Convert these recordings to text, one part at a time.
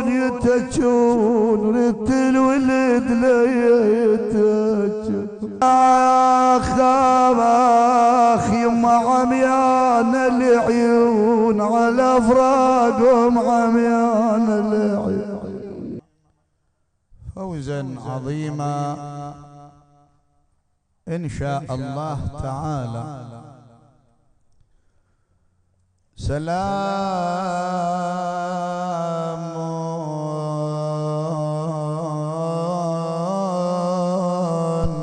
يتجون ريت الولد لا يتجون آخ يما عميان العيون على فراقهم عميان العيون. فوزا عظيما إن شاء الله تعالى. سلام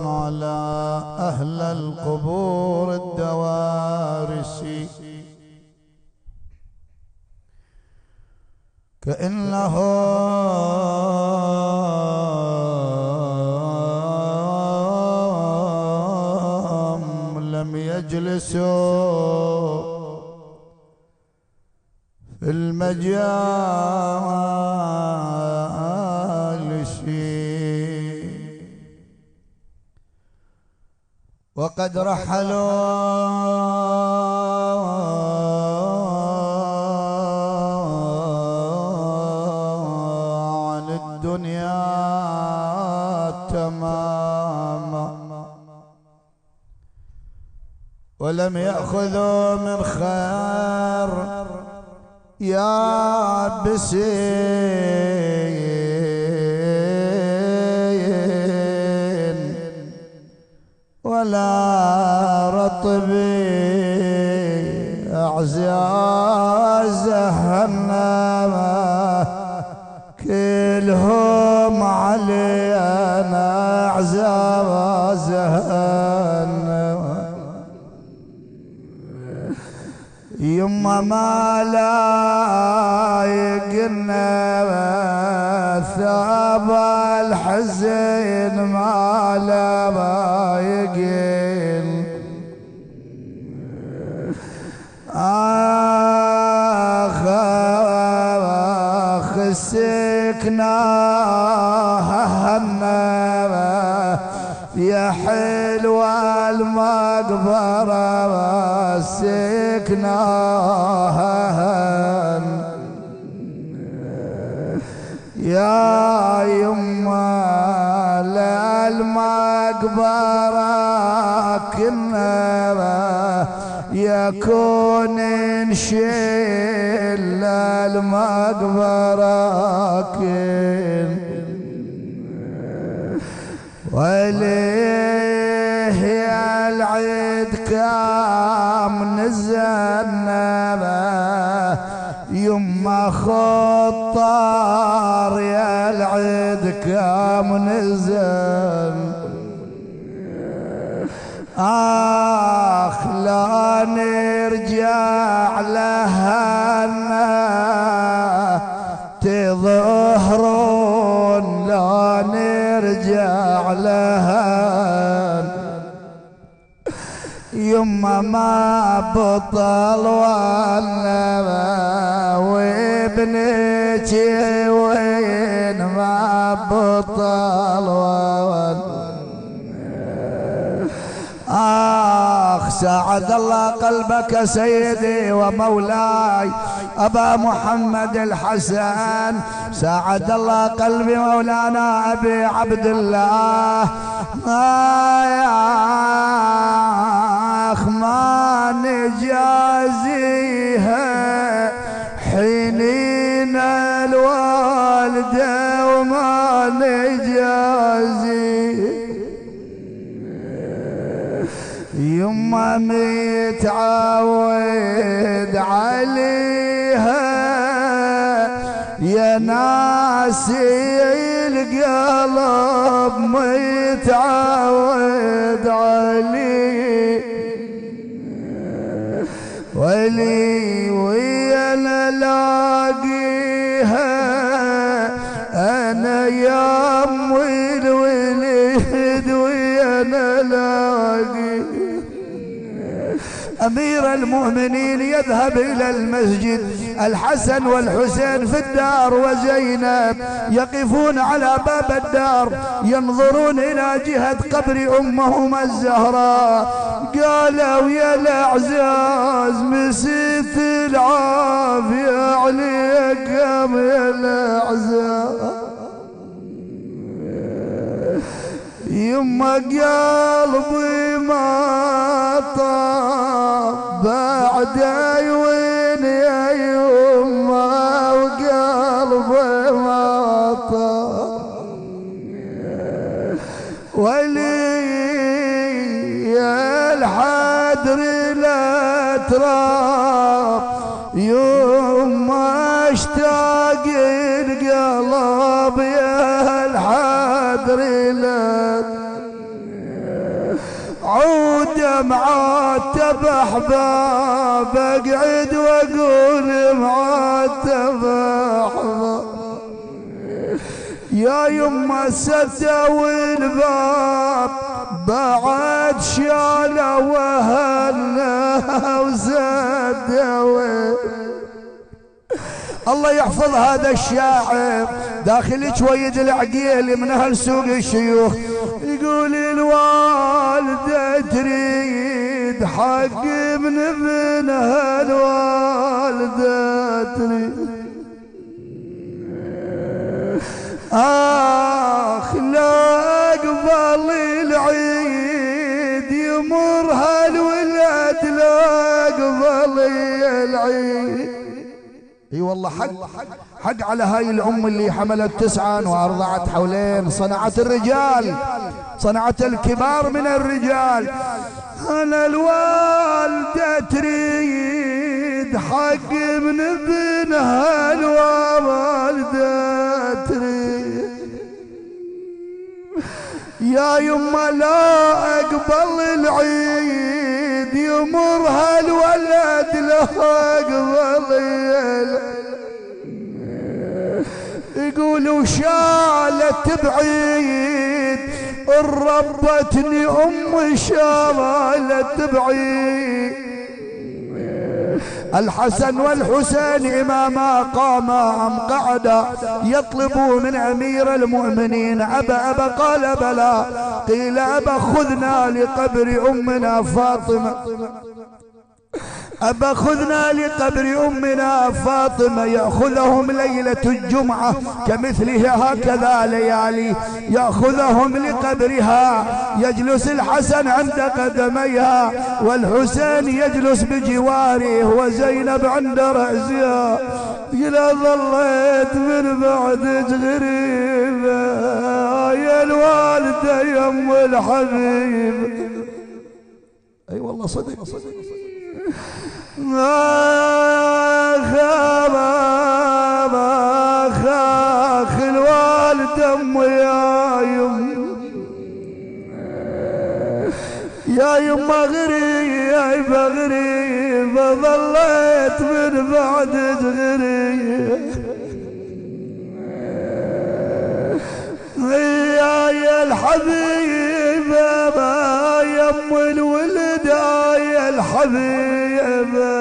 على أهل القبور الدوارس كأنهم لم يجلسوا في المجالس وقد رحلوا عن الدنيا تماما ولم يأخذوا من خير يا بسين ولا رطب أعزاز جهنم كلهم علينا أعزاز جهنم. يما ما لا يقلنا ثاب الحزين ما لا يقل آخ السكنة هالنبى يا حلوة المقبرة السكنة يا يما للمقبرة كنا يكون نشيل المقبرة كن وليه يا العيد كام نزلنا يما خطار يا العيد كام نزل آخ لا نرجع لهنا تظهرون لا نرجع لهن يما ما بطل ولا وابنك وين ما بطل ولا آخ سعد الله قلبك سيدي ومولاي أبا محمد الحسن سعد الله قلبي مولانا أبي عبد الله ما نجازيها حنين الوالدة وما نجازيها يما متعود عليها يا ناسي القلب متعود عليه ولي ويا نلاقيها انا يا امي الولد ويا نلاقيها. أمير المؤمنين يذهب إلى المسجد الحسن والحسين في الدار وزينب يقفون على باب الدار ينظرون إلى جهة قبر أمهما الزهراء. قالوا يا الأعزاز مسيت العافية عليكم يا الأعزاز. يما قلبي ما طاب بعد عيون يا يما وقلبي ما طاب ولي يا الحدر لا تراب يما اشتاق القلب يا الحدر لا عود معاتب احباب اقعد واقول معاتب احباب يا يما سدوا الباب بعد شاله وهلا وسدوا. الله يحفظ هذا الشاعر داخل جويد العقيل من اهل سوق الشيوخ يقول الوالده تريد حق من ابنها الوالده تريد آخ لا أقبل العيد يمر هالولد لا أقبل العيد. اي والله حق على هاي الأم اللي حملت 9 وأرضعت حولين صنعت الرجال صنعت الكبار من الرجال. أنا الوالدة تريد حق من ابنها الوالدة تريد يا يما لا أقبل العيد يمر هالولد لا أقبل يقولوا شالت بعيد ربتني أم شالت بعيد. الحسن والحسين إماما قاما أم قعدا يطلبوا من أمير المؤمنين أبا قال بلى قيل أبا خذنا لقبر أمنا فاطمة أبا خذنا لقبر أمنا فاطمة يأخذهم ليلة الجمعة كمثلها هكذا ليالي يأخذهم لقبرها يجلس الحسن عند قدميها والحسين يجلس بجواره وزينب عند رأسها. قل ظليت من بعدك غريبة يا الوالدة يا أم الحبيب. أي والله صدق آخ الوالد أم يا يما غريبة غريبة ظليت من بعدك غريبة يا الحبيبة ما يم الولد يا الحبيبة.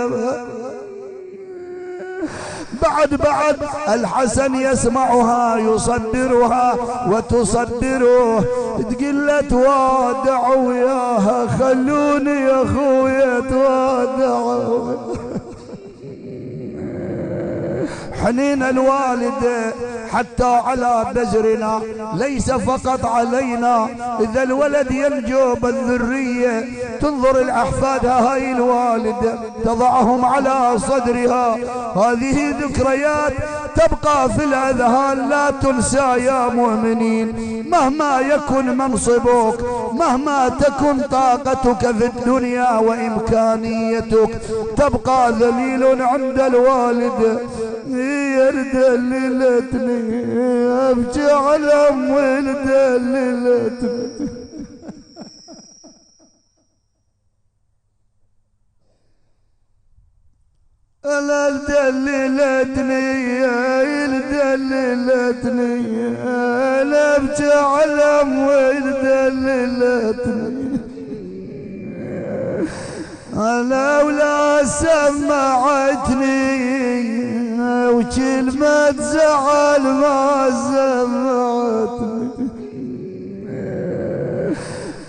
بعد الحسن يسمعها يصدرها وتصدره تقل توادع وياها خلوني يا اخويا توادع. حنين الوالدة حتى على بزرنا ليس فقط علينا إذا الولد ينجب الذرية تنظر الأحفاد هاي الوالدة تضعهم على صدرها. هذه ذكريات تبقى في الأذهان لا تنسى يا مؤمنين. مهما يكن منصبك مهما تكن طاقتك في الدنيا وإمكانيتك تبقى ذليل عند الوالد. دللتني ابكي على امي دللتني انا دللتني انا ابكي على امي دللتني انا ولا سمعتني وكلمة زعل ما زعلتني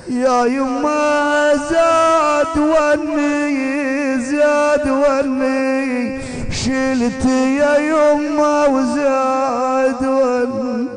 يا يما زاد وني زاد وني شلت يا يما وزاد وني.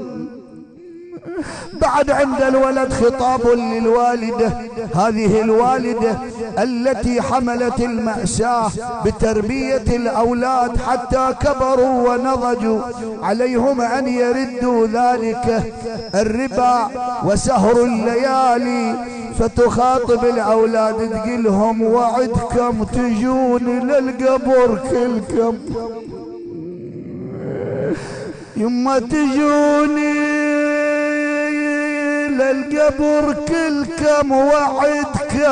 بعد عند الولد خطاب للوالدة، هذه الوالدة التي حملت المأساة بتربية الأولاد حتى كبروا ونضجوا، عليهم أن يردوا ذلك الربا وسهر الليالي، فتخاطب الأولاد تقلهم وعدكم تجون للقبر كلكم، يما تجوني للقبر كلكم وعدكم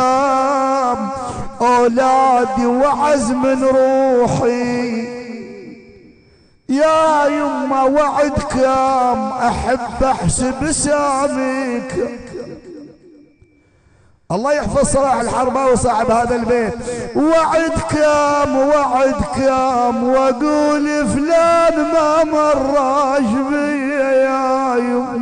أولادي وعزم روحي يا يما وعدكم أحب أحسب ساميك. الله يحفظ صلاح الحرباوي صاحب هذا البيت. وعدكم وعدكم واقول فلان ما مراش بي يا يما.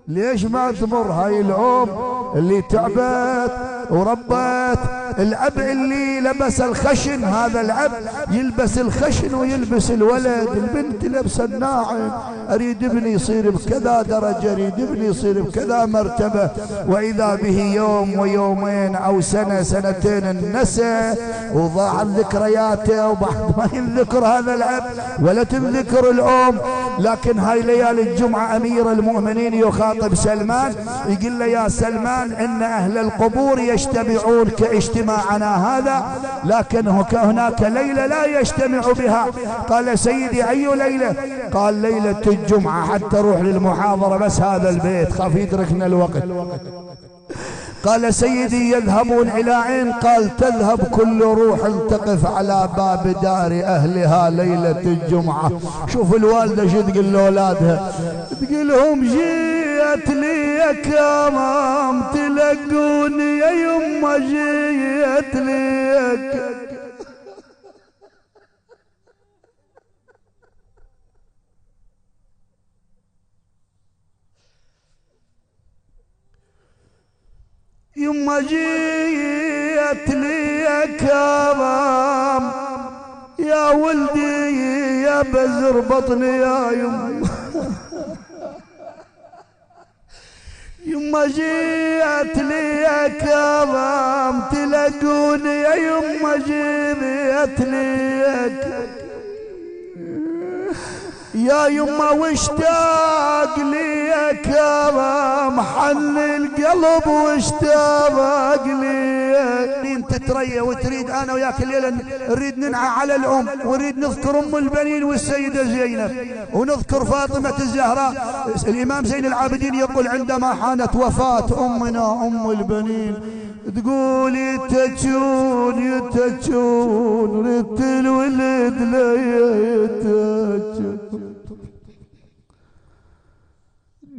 ليش ما تمر هاي الام اللي تعبت وربت؟ الاب اللي لبس الخشن، هذا الاب يلبس الخشن ويلبس الولد. البنت لبس الناعم، اريد ابني يصير بكذا درجه، اريد ابني يصير بكذا مرتبه، واذا به يوم ويومين او سنه سنتين النسى وضاعت ذكرياته، وبعد ما ينذكر هذا الاب ولا تنذكر الام. لكن هاي ليالي الجمعه امير المؤمنين يخاطب سلمان يقول له يا سلمان ان اهل القبور يجتمعون كاجتماعنا هذا، لكن هناك ليله لا يجتمع بها. قال سيدي اي ليله؟ قال ليله الجمعه، حتى روح للمحاضره بس هذا البيت خاف يدركنا الوقت. قال سيدي يذهبون الى عين؟ قال تذهب كل روح تقف على باب دار اهلها ليله الجمعه. شوف الوالده شو تقول لاولادها، تقول لهم جيت لي كمام تلقوني يا يما جيت لي يما جيت لي كمام يا ولدي يا بزر بطني يا يما. يما جيت لي كمام تلقوني يا يما جيت لي يا يما واشتاق لي يا كرم حن القلب واشتاق لي. انت تريا وتريد انا وياك الليله نريد ننعى على الام، ونريد نذكر ام البنين والسيده زينب، ونذكر فاطمه الزهراء. الامام زين العابدين يقول عندما حانت وفاه امنا ام البنين تقول يتجون يتجون ريت الولد لا يتجون.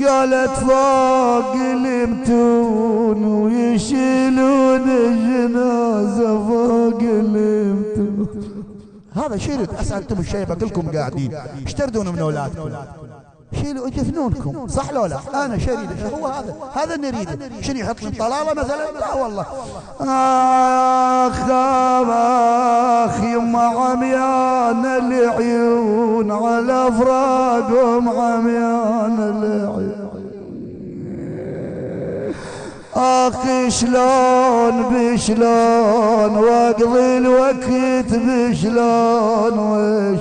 قالت فوق المتون ويشيلون الجنازة فوق المتون. هذا شرد. أسألتم الشيبة كلكم قاعدين ايش تردون من أولادكم؟ شيلوا يدفنونكم صح لو لا؟ انا شريد هو هذا نريده. شنو يحط طلاله مثلا؟ لا والله. اخ يما عميان العيون على فراقهم عميان العيون. اخ شلون بشلون واقضي الوقت بشلون وش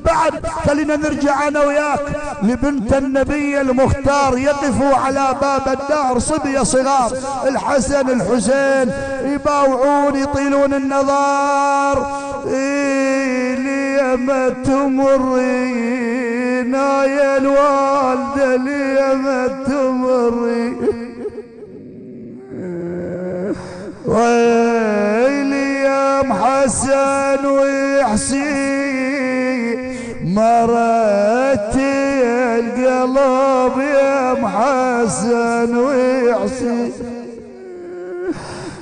بعد خلينا نرجع انا وياك لبنت النبي المختار. يقفوا على باب الدار صبية صغار، الحسن الحسين يباوعون يطيلون النظر. ليما تمرينا يا الوالدة ليما تمري ويلي يا حسن وحسين مرتي القلب يا محسن وحسين.